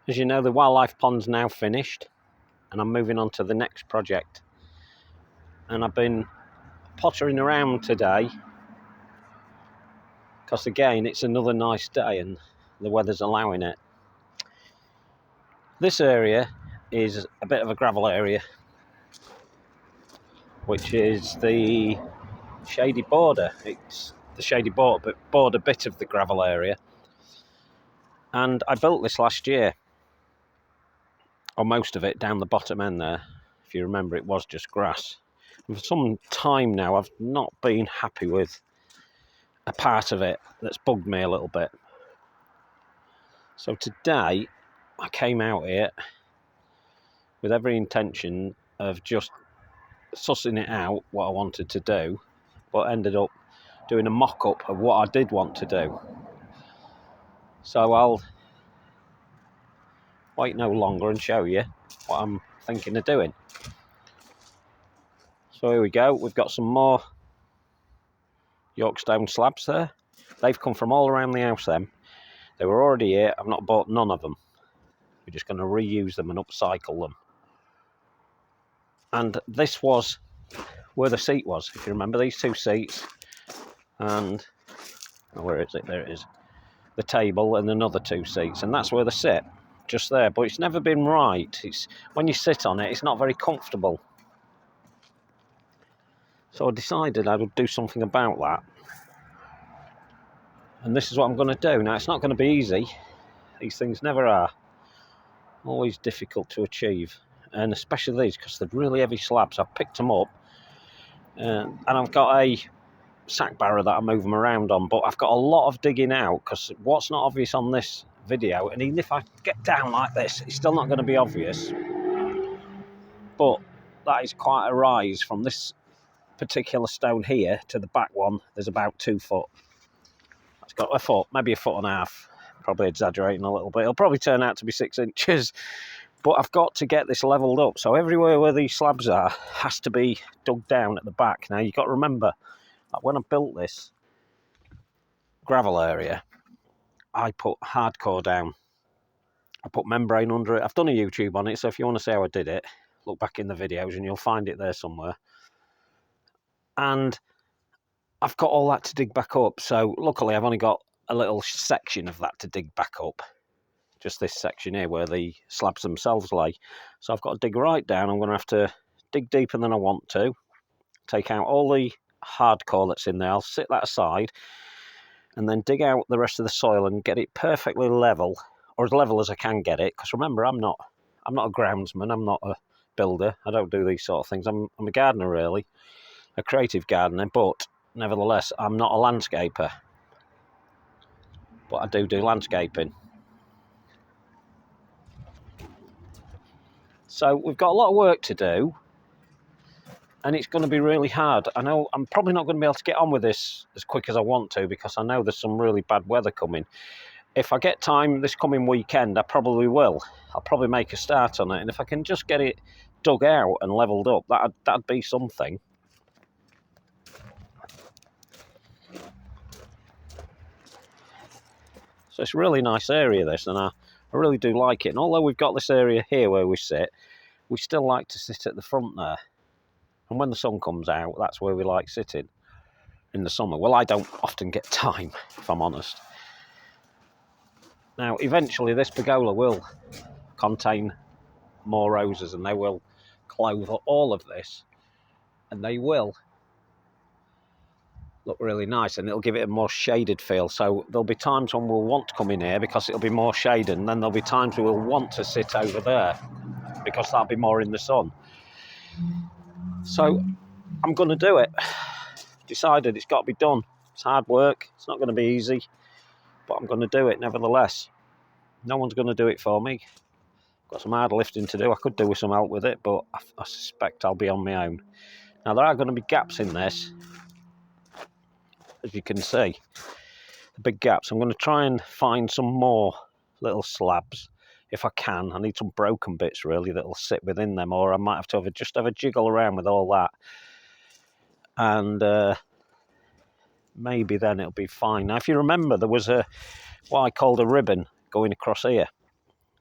As you know, the wildlife pond's now finished and I'm moving on to the next project. And I've been pottering around today because again it's another nice day and the weather's allowing it. This area is a bit of a gravel area, which is the shady border. It's the shady border bit of the gravel area. And I built this last year, or most of it, down the bottom end there. If you remember, it was just grass. And for some time now, I've not been happy with a part of it that's bugged me a little bit. So today, I came out here with every intention of just sussing it out, what I wanted to do, but ended up doing a mock-up of what I did want to do. So I'll wait no longer and show you what I'm thinking of doing. So here we go, we've got some more York stone slabs there. They've come from all around the house then. They were already here, I've not bought none of them. We're just going to reuse them and upcycle them. And this was where the seat was, if you remember, these two seats. And, oh, where is it? There it is. The table and another two seats, and that's where they sit, just there. But it's never been right. It's when you sit on it, it's not very comfortable. So I decided I would do something about that. And this is what I'm going to do. Now, it's not going to be easy. These things never are. Always difficult to achieve. And especially these, because they're really heavy slabs. I've picked them up. And I've got a sack barrow that I move them around on. But I've got a lot of digging out, because what's not obvious on this video, and even if I get down like this, it's still not going to be obvious. But that is quite a rise from this particular stone here to the back one. There's about 2 foot. It's got a foot, maybe a foot and a half. Probably exaggerating a little bit. It'll probably turn out to be 6 inches. But I've got to get this levelled up. So everywhere where these slabs are has to be dug down at the back. Now you've got to remember that when I built this gravel area, I put hardcore down. I put membrane under it. I've done a YouTube on it, so if you want to see how I did it, look back in the videos and you'll find it there somewhere. And I've got all that to dig back up. So luckily I've only got a little section of that to dig back up. Just this section here where the slabs themselves lay. So I've got to dig right down. I'm going to have to dig deeper than I want to. Take out all the hardcore that's in there. I'll sit that aside and then dig out the rest of the soil and get it perfectly level, or as level as I can get it. Because remember, I'm not a groundsman. I'm not a builder. I don't do these sort of things. I'm a gardener, really. A creative gardener, but nevertheless, I'm not a landscaper. But I do landscaping. So we've got a lot of work to do, and it's going to be really hard. I know I'm probably not going to be able to get on with this as quick as I want to, because I know there's some really bad weather coming. If I get time this coming weekend, I probably will. I'll probably make a start on it, and if I can just get it dug out and levelled up, that'd be something. So it's a really nice area, this, and I really do like it. And although we've got this area here where we sit, we still like to sit at the front there. And when the sun comes out, that's where we like sitting in the summer. Well, I don't often get time, if I'm honest. Now, eventually this pergola will contain more roses, and they will clothe all of this, and they will look really nice, and it'll give it a more shaded feel. So there'll be times when we'll want to come in here because it'll be more shaded, and then there'll be times we'll want to sit over there because that'll be more in the sun. So I'm going to do it. Decided it's got to be done. It's hard work. It's not going to be easy, but I'm going to do it nevertheless. No one's going to do it for me. Got some hard lifting to do. I could do with some help with it, but I suspect I'll be on my own. Now, there are going to be gaps in this, as you can see. The big gaps. I'm going to try and find some more little slabs if I can. I need some broken bits, really, that'll sit within them, or I might have to just have a jiggle around with all that. And maybe then it'll be fine. Now, if you remember, there was what I called a ribbon going across here.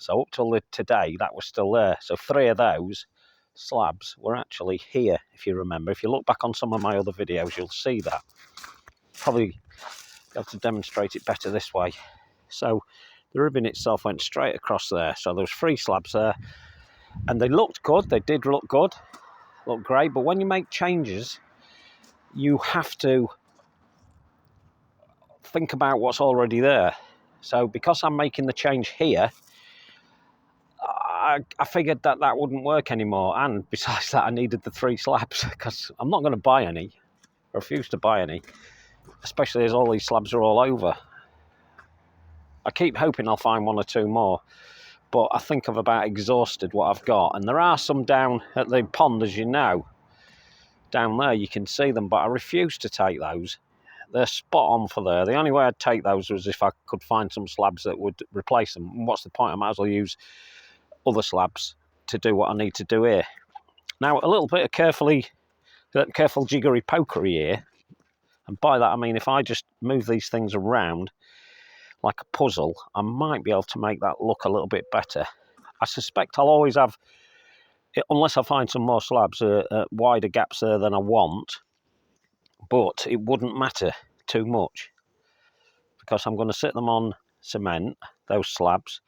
So up till today, that was still there. So 3 of those slabs were actually here, if you remember. If you look back on some of my other videos, you'll see that. Probably be able to demonstrate it better this way. So the ribbon itself went straight across there. So there was 3 slabs there, and they looked good. They did look good, look great. But when you make changes, you have to think about what's already there. So because I'm making the change here, I figured that wouldn't work anymore, and besides that, I needed the 3 slabs because I'm not going to buy any. I refuse to buy any, especially as all these slabs are all over. I keep hoping I'll find 1 or 2 more, but I think I've about exhausted what I've got. And there are some down at the pond, as you know. Down there you can see them, but I refuse to take those. They're spot on for there. The only way I'd take those was if I could find some slabs that would replace them. And what's the point? I might as well use other slabs to do what I need to do here. Now, a little bit of careful jiggery pokery here, and by that I mean if I just move these things around like a puzzle, I might be able to make that look a little bit better. I suspect I'll always have, unless I find some more slabs, wider gaps there than I want, but it wouldn't matter too much because I'm going to sit them on cement, those slabs,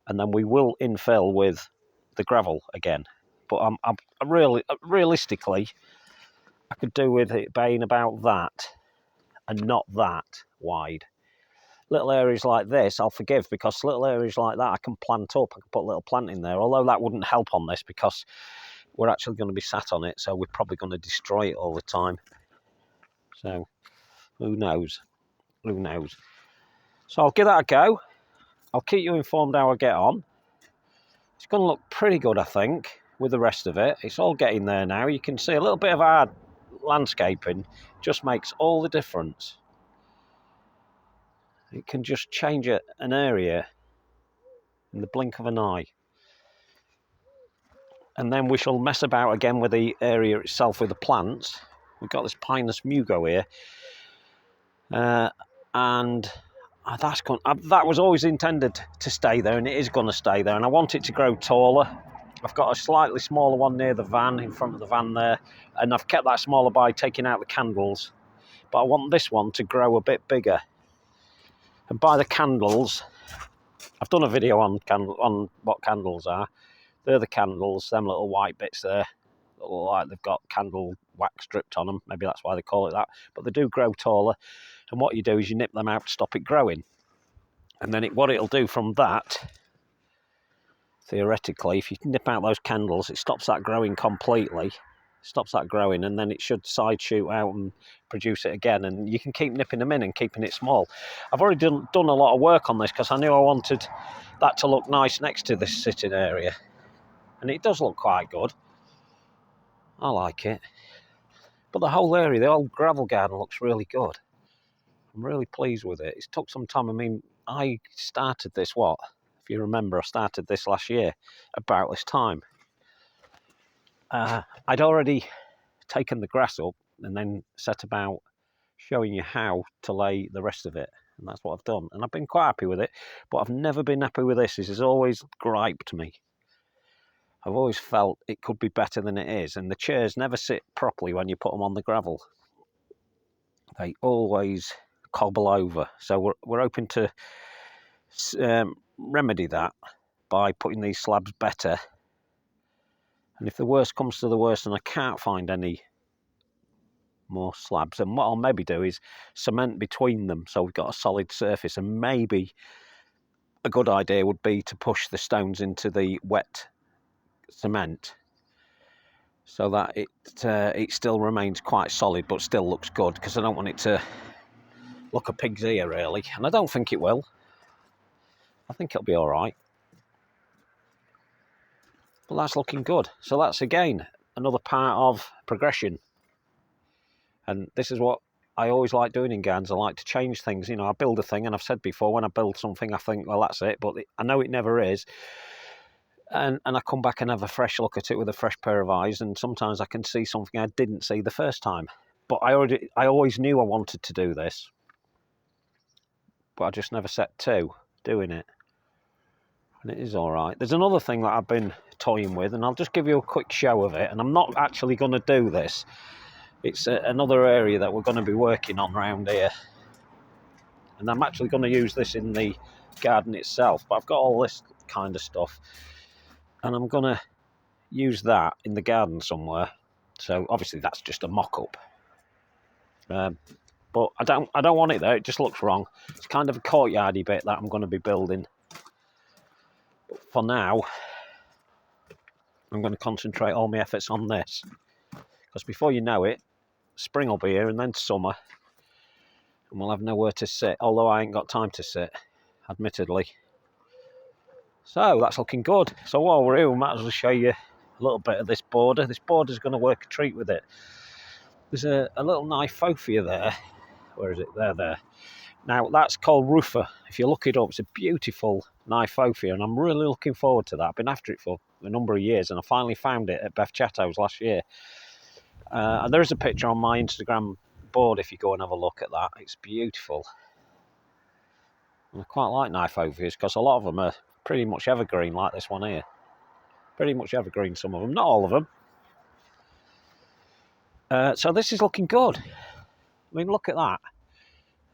and then we will infill with the gravel again. But I'm realistically, I could do with it being about that and not that wide. Little areas like this I'll forgive, because little areas like that I can plant up. I can put a little plant in there, although that wouldn't help on this because we're actually going to be sat on it, so we're probably going to destroy it all the time. So who knows? Who knows? So I'll give that a go. I'll keep you informed how I get on. It's going to look pretty good, I think, with the rest of it. It's all getting there now. You can see a little bit of our landscaping just makes all the difference. It can just change an area in the blink of an eye. And then we shall mess about again with the area itself with the plants. We've got this Pinus mugo here. And that was always intended to stay there, and it is going to stay there. And I want it to grow taller. I've got a slightly smaller one near the van, in front of the van there. And I've kept that smaller by taking out the candles. But I want this one to grow a bit bigger. And by the candles, I've done a video on what candles are. They're the candles, them little white bits there. Look like they've got candle wax dripped on them. Maybe that's why they call it that. But they do grow taller. And what you do is you nip them out to stop it growing. And then what it'll do from that, theoretically, if you nip out those candles, it stops that growing completely. Stops that growing, and then it should side shoot out and produce it again. And you can keep nipping them in and keeping it small. I've already done a lot of work on this because I knew I wanted that to look nice next to this sitting area. And it does look quite good. I like it. But the whole area, the old gravel garden, looks really good. I'm really pleased with it. It's took some time. I mean, I started this, if you remember, I started this last year, about this time. I'd already taken the grass up and then set about showing you how to lay the rest of it. And that's what I've done. And I've been quite happy with it, but I've never been happy with this. This has always griped me. I've always felt it could be better than it is. And the chairs never sit properly when you put them on the gravel. They always cobble over. So we're hoping to remedy that by putting these slabs better. And if the worst comes to the worst and I can't find any more slabs, and what I'll maybe do is cement between them so we've got a solid surface. And maybe a good idea would be to push the stones into the wet cement so that it still remains quite solid but still looks good, because I don't want it to look a pig's ear really, and I don't think it will. I think it'll be all right. But that's looking good. So that's again another part of progression. And this is what I always like doing in gardens. I like to change things. You know, I build a thing, and I've said before, when I build something, I think, well, that's it. But I know it never is. And I come back and have a fresh look at it with a fresh pair of eyes. And sometimes I can see something I didn't see the first time. But I always knew I wanted to do this. But I just never set to doing it. and it is all right. There's another thing that I've been toying with, and I'll just give you a quick show of it, and I'm not actually going to do this. It's another area that we're going to be working on around here, and I'm actually going to use this in the garden itself, but I've got all this kind of stuff, and I'm going to use that in the garden somewhere. So obviously that's just a mock-up, but I don't want it there. It just looks wrong. It's kind of a courtyardy bit that I'm going to be building, but for now I'm going to concentrate all my efforts on this, because before you know it, spring will be here, and then summer, and we'll have nowhere to sit, although I ain't got time to sit, admittedly. So that's looking good. So while we're here, we might as well show you a little bit of this border. This border's going to work a treat with it. There's a little Nyphophia there. Where is it? There. Now, that's called Rufa. If you look it up, it's a beautiful Nyphophia, and I'm really looking forward to that. I've been after it for a number of years, and I finally found it at Beth Chatto's last year. And there is a picture on my Instagram board if you go and have a look at that. It's beautiful. And I quite like Nyphophias because a lot of them are pretty much evergreen, like this one here. Pretty much evergreen, some of them, not all of them. So this is looking good. I mean, look at that.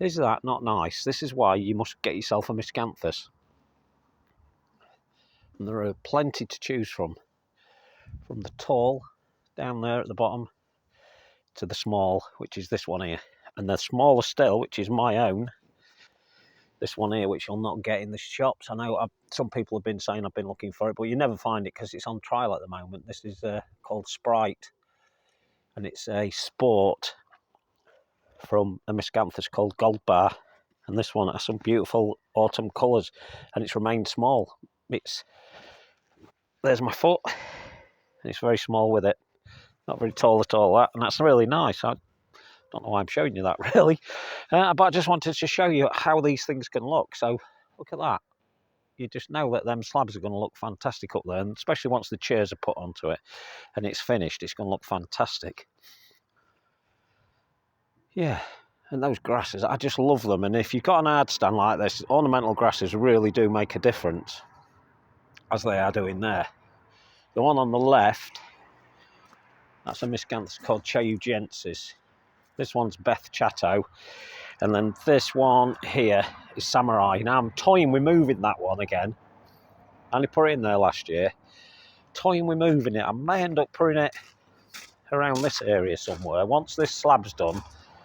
Is that not nice? This is why you must get yourself a miscanthus. And there are plenty to choose from the tall down there at the bottom to the small, which is this one here, and the smaller still, which is my own, this one here, which you'll not get in the shops. I know some people have been saying I've been looking for it, but you never find it because it's on trial at the moment. This is called Sprite, and it's a sport from a miscanthus called Gold Bar, and this one has some beautiful autumn colours, and it's remained small. There's my foot, and it's very small with it, not very tall at all, that, and that's really nice. I don't know why I'm showing you that, really, but I just wanted to show you how these things can look. So look at that. You just know that them slabs are going to look fantastic up there, and especially once the chairs are put onto it and it's finished, it's going to look fantastic. Yeah, and those grasses, I just love them. And if you've got an hard stand like this, ornamental grasses really do make a difference, as they are doing there. The one on the left, that's a miscanthus called Chayugensis. This one's Beth Chatto, and then this one here is Samurai. Now I'm toying with moving that one again. I only put it in there last year. Toying with moving it. I may end up putting it around this area somewhere once this slab's done,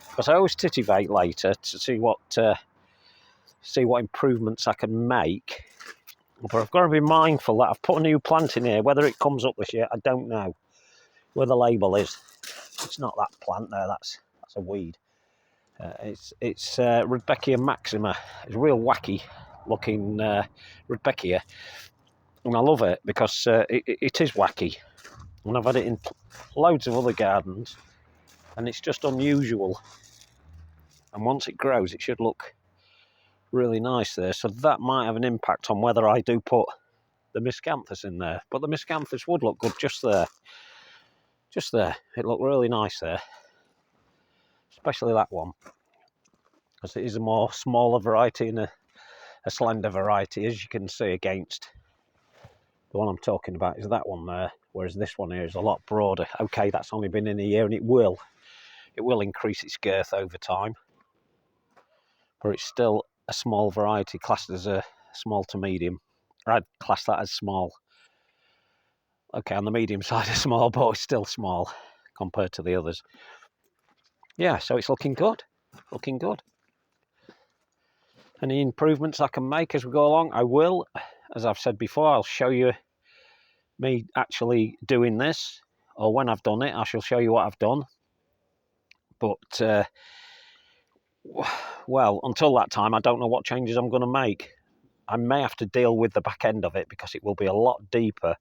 because I always titivate later to see what improvements I can make. But I've got to be mindful that I've put a new plant in here. Whether it comes up this year, I don't know. Where the label is, it's not that plant there. That's a weed. It's Rudbeckia maxima. It's a real wacky looking Rudbeckia, and I love it because it is wacky. And I've had it in loads of other gardens, and it's just unusual. And once it grows, it should look really nice there. So that might have an impact on whether I do put the miscanthus in there. But the miscanthus would look good just there. Just there. It looked really nice there. Especially that one, because it is a more smaller variety and a slender variety, as you can see, against the one I'm talking about is that one there, whereas this one here is a lot broader. Okay, that's only been in a year, and it will increase its girth over time, but it's still a small variety, classed as a small to medium. I'd class that as small. Okay, on the medium side of small, but it's still small compared to the others. Yeah, so it's looking good. Looking good. Any improvements I can make as we go along, I will. As I've said before, I'll show you me actually doing this, or when I've done it, I shall show you what I've done. But, well, until that time, I don't know what changes I'm going to make. I may have to deal with the back end of it because it will be a lot deeper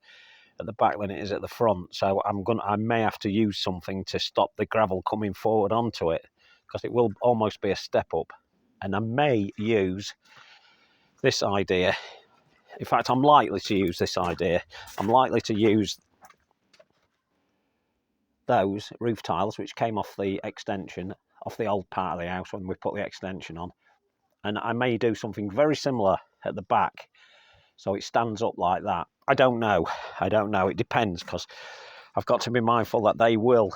at the back than it is at the front. So I may have to use something to stop the gravel coming forward onto it, because it will almost be a step up. And I may use this idea. In fact, I'm likely to use this idea. I'm likely to use those roof tiles which came off the extension, off the old part of the house when we put the extension on. And I may do something very similar at the back so it stands up like that. I don't know. It depends, because I've got to be mindful that they will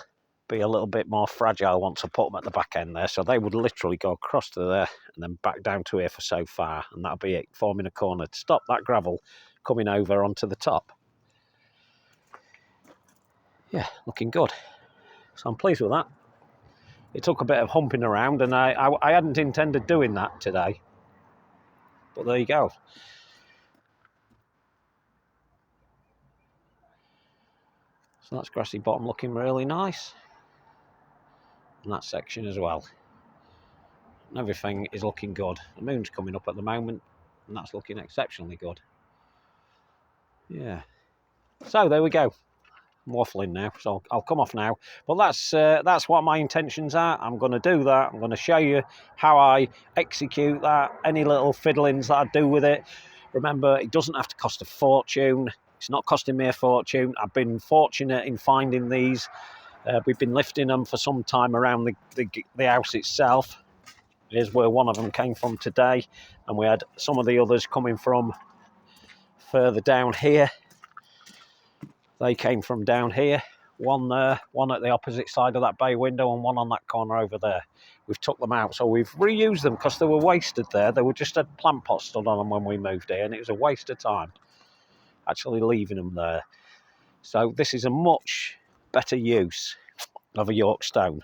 be a little bit more fragile once I put them at the back end there. So they would literally go across to there and then back down to here for so far, and that'll be it, forming a corner to stop that gravel coming over onto the top. Yeah, looking good. So I'm pleased with that. It took a bit of humping around, and I hadn't intended doing that today. But there you go. So that's grassy bottom looking really nice. And that section as well. And everything is looking good. The moon's coming up at the moment, and that's looking exceptionally good. Yeah. So there we go. I'm waffling now, so I'll come off now. But that's what my intentions are. I'm going to do that. I'm going to show you how I execute that, any little fiddlings that I do with it. Remember, it doesn't have to cost a fortune. It's not costing me a fortune. I've been fortunate in finding these. We've been lifting them for some time around the house itself. Here's where one of them came from today, and we had some of the others coming from further down here. They came from down here, one there, one at the opposite side of that bay window, and one on that corner over there. We've took them out, so we've reused them because they were wasted there. They were just a plant pot stood on them when we moved here, and it was a waste of time actually leaving them there. So this is a much better use of a York stone.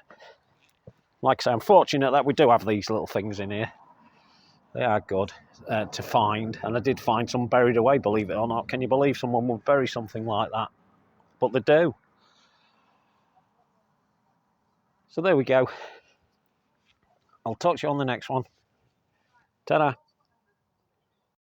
Like I say, I'm fortunate that we do have these little things in here. They are good to find, and I did find some buried away, believe it or not. Can you believe someone would bury something like that? But they do. So there we go. I'll talk to you on the next one. Ta-da.